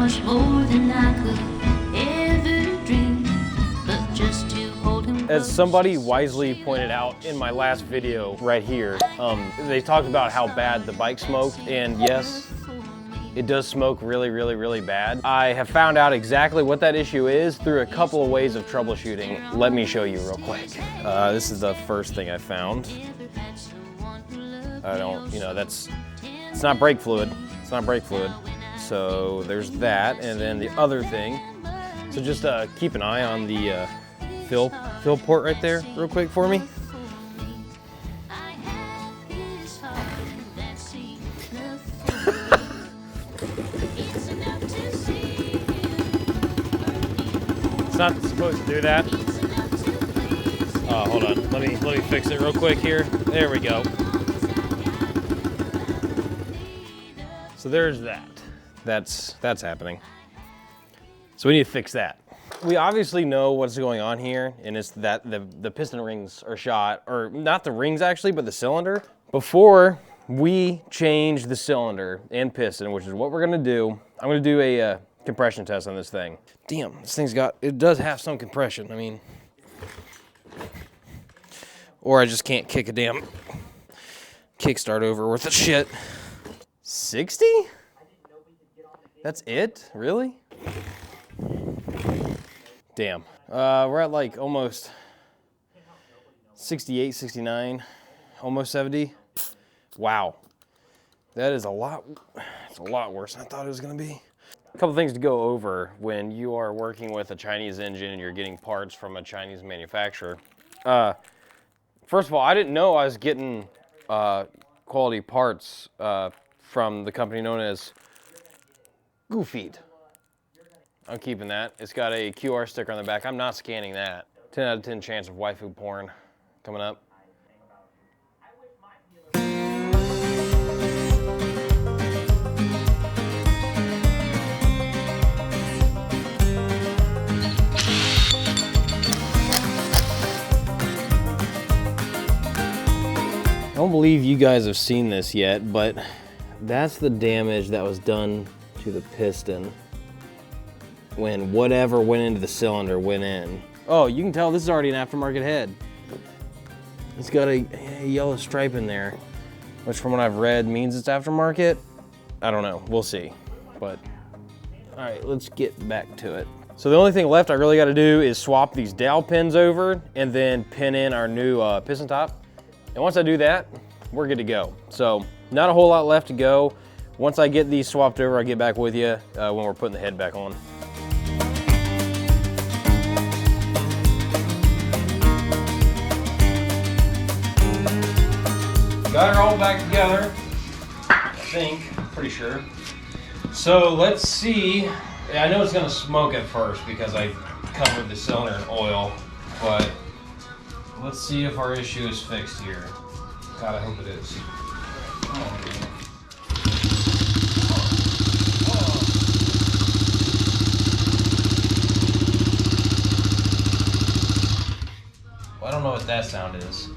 much more than I could ever dream, but just to hold him. As somebody wisely pointed out in my last video right here, they talked about how bad the bike smoked, and yes, it does smoke really, really, really bad. I have found out exactly what that issue is through a couple of ways of troubleshooting. Let me show you real quick. This is the first thing I found. I don't, you know, it's not brake fluid. It's not brake fluid. So there's that, and then the other thing. So just keep an eye on the fill port right there real quick for me. It's not supposed to do that. Hold on. Let me fix it real quick here. There we go. So there's that. That's happening. So we need to fix that. We obviously know what's going on here, and it's that the piston rings are shot, or not the rings actually, but the cylinder. Before we change the cylinder and piston, which is what we're gonna do, I'm gonna do a compression test on this thing. Damn, this thing's it does have some compression, I mean. Or I just can't kick a damn kickstart over worth of shit. 60? That's it? Really? Damn. We're at like almost 68, 69, almost 70. Wow. That is it's a lot worse than I thought it was gonna be. A couple things to go over when you are working with a Chinese engine and you're getting parts from a Chinese manufacturer. First of all, I didn't know I was getting quality parts from the company known as Goofeed. I'm keeping that. It's got a QR sticker on the back. I'm not scanning that. 10 out of 10 chance of waifu porn coming up. I don't believe you guys have seen this yet, but that's the damage that was done to the piston when whatever went into the cylinder went in. Oh, you can tell this is already an aftermarket head. It's got a yellow stripe in there, which from what I've read means it's aftermarket. I don't know, we'll see. But, all right, let's get back to it. So the only thing left I really gotta do is swap these dowel pins over and then pin in our new piston top. And once I do that, we're good to go. So not a whole lot left to go. Once I get these swapped over, I'll get back with you when we're putting the head back on. Got her all back together, I think, pretty sure. So let's see. I know it's gonna smoke at first because I covered the cylinder in oil, but let's see if our issue is fixed here. God, I hope it is. Oh, man. Well, I don't know what that sound is.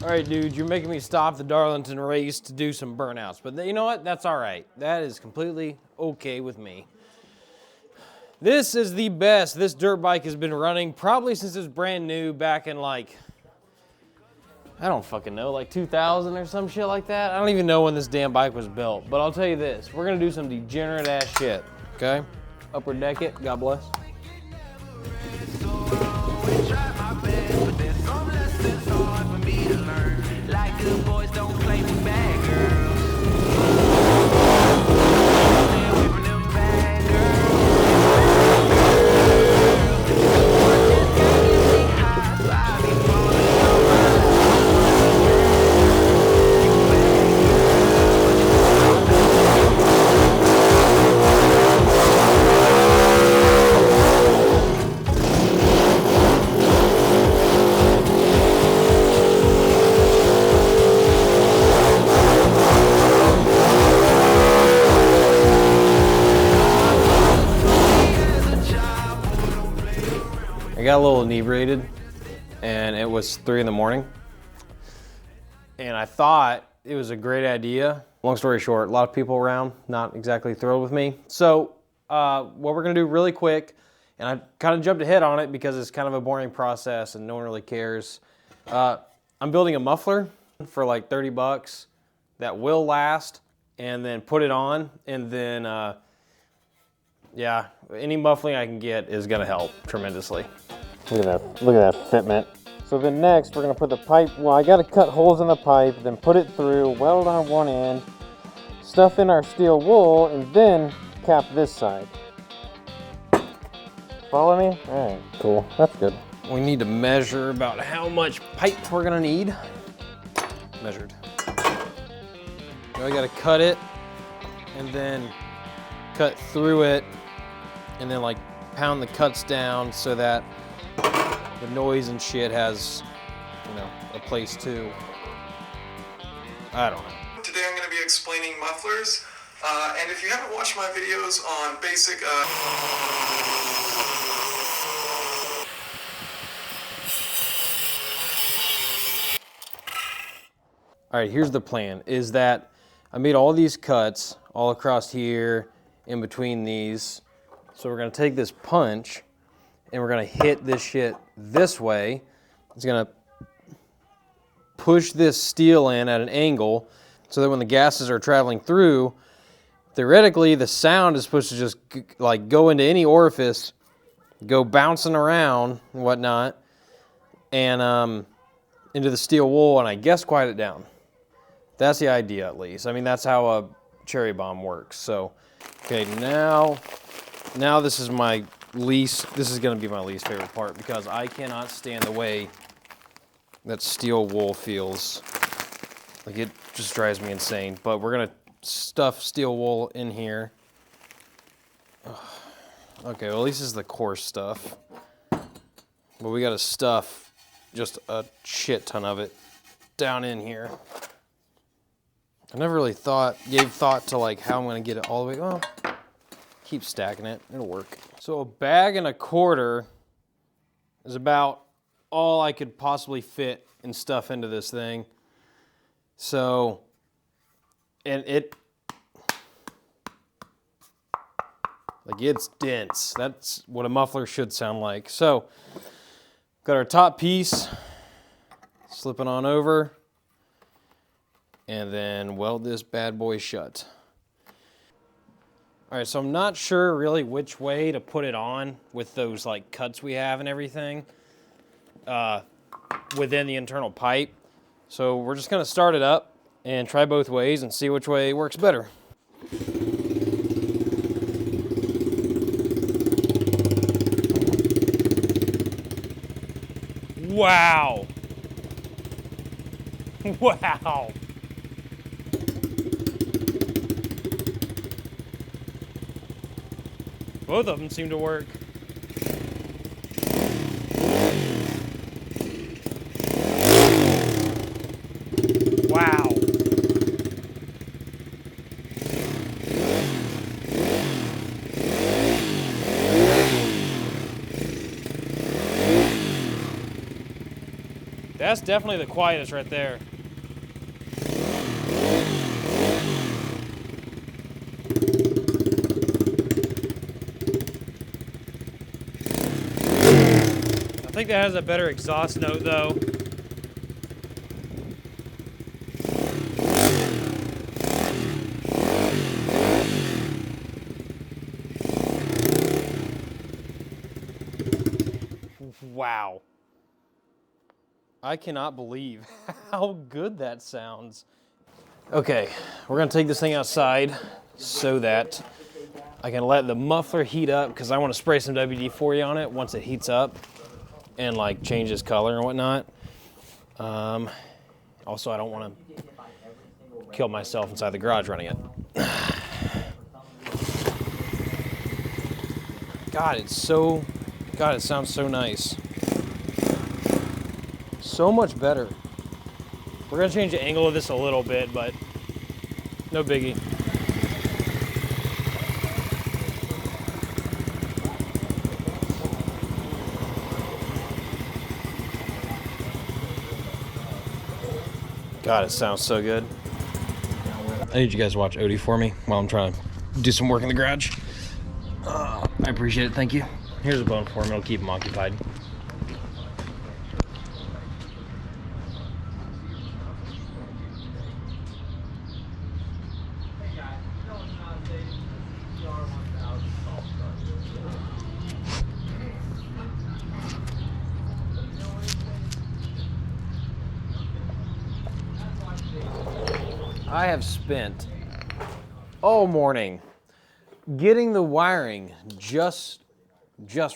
All right, dude, you're making me stop the Darlington race to do some burnouts, but you know what? That's all right. That is completely okay with me. This is the best this dirt bike has been running probably since it was brand new back in like, I don't fucking know, like 2000 or some shit like that. I don't even know when this damn bike was built, but I'll tell you this, we're gonna do some degenerate ass shit, okay? Upper deck it, God bless. Like good boys don't play with bad girls. got a little inebriated, and it was 3 in the morning. And I thought it was a great idea. Long story short, a lot of people around, not exactly thrilled with me. So what we're gonna do really quick, and I kind of jumped ahead on it because it's kind of a boring process and no one really cares. I'm building a muffler for like 30 bucks that will last, and then put it on, and then yeah, any muffling I can get is gonna help tremendously. Look at that fitment. So then next we're gonna put the pipe, well, I gotta cut holes in the pipe, then put it through, weld on one end, stuff in our steel wool, and then cap this side. Follow me? All right, cool, that's good. We need to measure about how much pipe we're gonna need. Measured. Now I gotta cut it, and then cut through it, and then like pound the cuts down so that the noise and shit has, you know, a place too. I don't know. Today I'm going to be explaining mufflers, and if you haven't watched my videos on basic All right, here's the plan, is that I made all these cuts all across here, in between these. So we're gonna take this punch and we're gonna hit this shit this way. It's gonna push this steel in at an angle so that when the gases are traveling through, theoretically the sound is supposed to just like go into any orifice, go bouncing around and whatnot, and into the steel wool, and I guess quiet it down. That's the idea, at least. I mean, that's how a cherry bomb works. So, okay, now this is my least, this is gonna be my least favorite part because I cannot stand the way that steel wool feels. Like, it just drives me insane. But we're gonna stuff steel wool in here. Okay, well, at least this is the coarse stuff. But we gotta stuff just a shit ton of it down in here. I never really gave thought to like how I'm gonna get it all the way. Well, keep stacking it, it'll work. So 1.25 bags is about all I could possibly fit and stuff into this thing. So, and like it's dense. That's what a muffler should sound like. So, got our top piece, slipping on over, and then weld this bad boy shut. All right, so I'm not sure really which way to put it on with those like cuts we have and everything within the internal pipe. So we're just gonna start it up and try both ways and see which way works better. Wow. Wow. Both of them seem to work. Wow. That's definitely the quietest right there. I think that has a better exhaust note though. Wow. I cannot believe how good that sounds. Okay, we're gonna take this thing outside so that I can let the muffler heat up because I want to spray some WD-40 on it once it heats up and like change its color and whatnot. Also, I don't want to kill myself inside the garage running it. God, it sounds so nice. So much better. We're gonna change the angle of this a little bit, but no biggie. God, it sounds so good. I need you guys to watch Odie for me while I'm trying to do some work in the garage. I appreciate it, thank you. Here's a bone for him, it'll keep him occupied. I have spent all morning getting the wiring just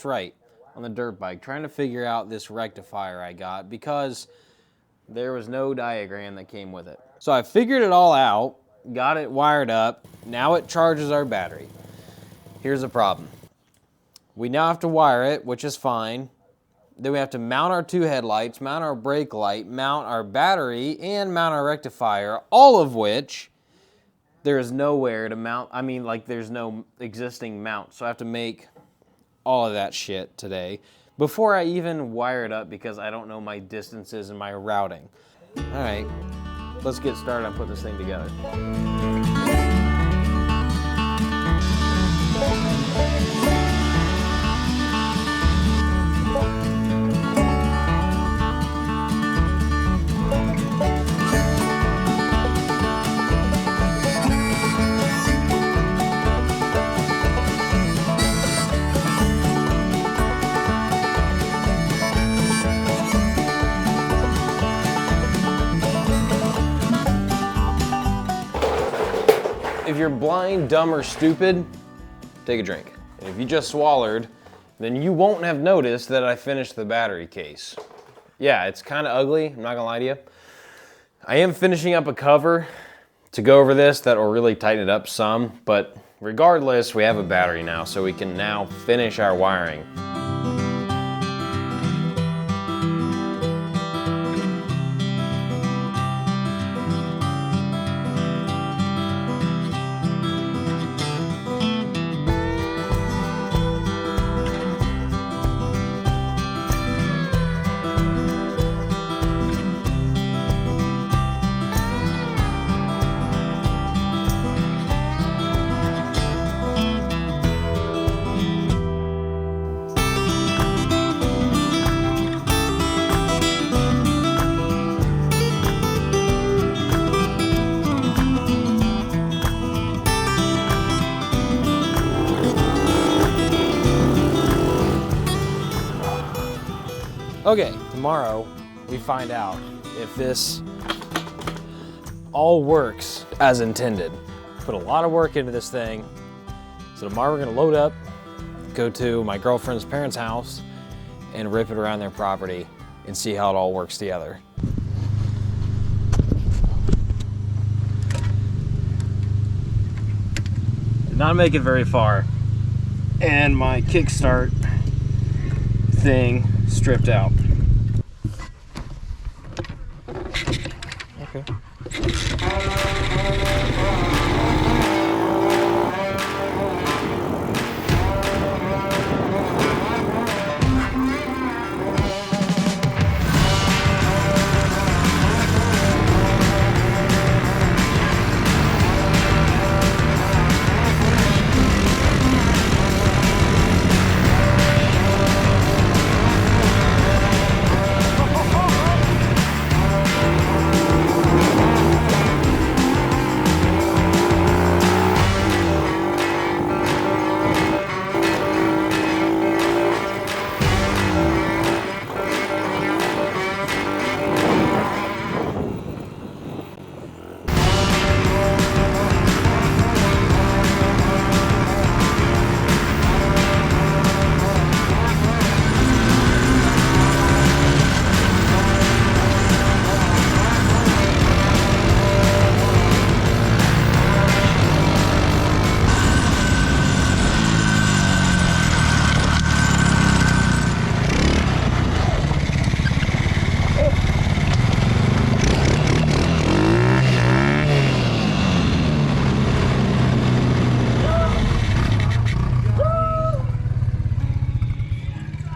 right on the dirt bike, trying to figure out this rectifier I got because there was no diagram that came with it. So I figured it all out, got it wired up, now it charges our battery. Here's the problem. We now have to wire it, which is fine. Then we have to mount our 2 headlights, mount our brake light, mount our battery, and mount our rectifier, all of which there is nowhere to mount. I mean, like, there's no existing mount. So I have to make all of that shit today before I even wire it up because I don't know my distances and my routing. All right, let's get started on putting this thing together. If you're blind, dumb, or stupid, take a drink. And if you just swallowed, then you won't have noticed that I finished the battery case. Yeah, it's kind of ugly, I'm not gonna lie to you. I am finishing up a cover to go over this that will really tighten it up some, but regardless, we have a battery now, so we can now finish our wiring. Okay, tomorrow we find out if this all works as intended. Put a lot of work into this thing. So tomorrow we're gonna load up, go to my girlfriend's parents' house and rip it around their property and see how it all works together. Did not make it very far. And my kickstart thing stripped out. Okay.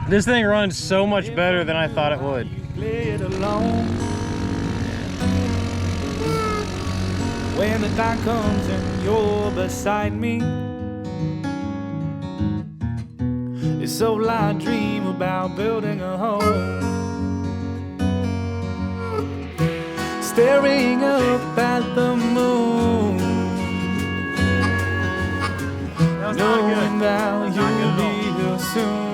This thing runs so much better than I thought it would. when the time comes and you're beside me. It's all I dream about, building a home, staring up at the moon, knowing that you'll be here soon.